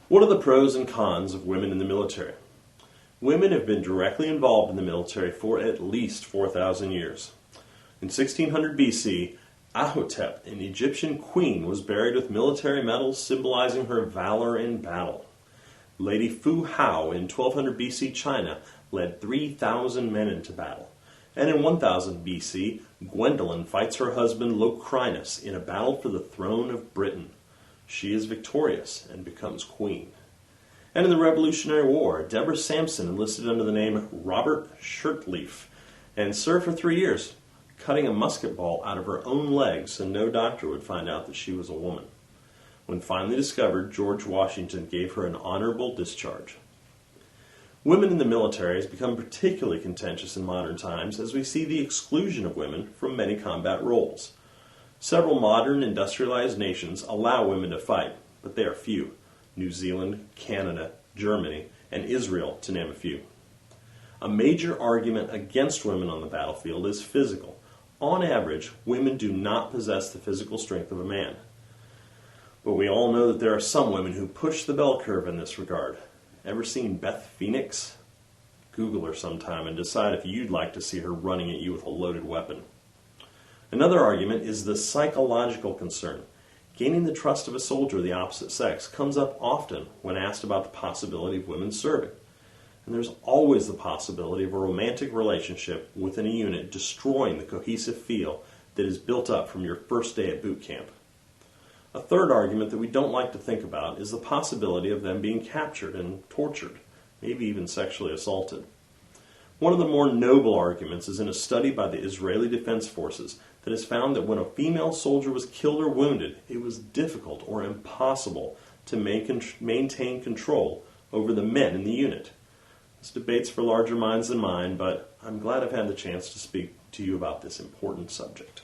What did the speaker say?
What are the pros and cons of women in the military? Women have been directly involved in the military for at least 4,000 years. In 1600 BC, Ahotep, an Egyptian queen, was buried with military medals symbolizing her valor in battle. Lady Fu Hao in 1200 BC China led 3,000 men into battle. And in 1000 BC, Gwendolyn fights her husband Locrinus in a battle for the throne of Britain. She is victorious and becomes queen. And in the Revolutionary War, Deborah Sampson enlisted under the name Robert Shirtleaf and served for 3 years, cutting a musket ball out of her own leg so no doctor would find out that she was a woman. When finally discovered, George Washington gave her an honorable discharge. Women in the military has become particularly contentious in modern times as we see the exclusion of women from many combat roles. Several modern industrialized nations allow women to fight, but they are few. New Zealand, Canada, Germany, and Israel, to name a few. A major argument against women on the battlefield is physical. On average, women do not possess the physical strength of a man. But we all know that there are some women who push the bell curve in this regard. Ever seen Beth Phoenix? Google her sometime and decide if you'd like to see her running at you with a loaded weapon. Another argument is the psychological concern. Gaining the trust of a soldier of the opposite sex comes up often when asked about the possibility of women serving. And there's always the possibility of a romantic relationship within a unit destroying the cohesive feel that is built up from your first day at boot camp. A third argument that we don't like to think about is the possibility of them being captured and tortured, maybe even sexually assaulted. One of the more noble arguments is in a study by the Israeli Defense Forces that has found that when a female soldier was killed or wounded, it was difficult or impossible to maintain control over the men in the unit. This debate's for larger minds than mine, but I'm glad I've had the chance to speak to you about this important subject.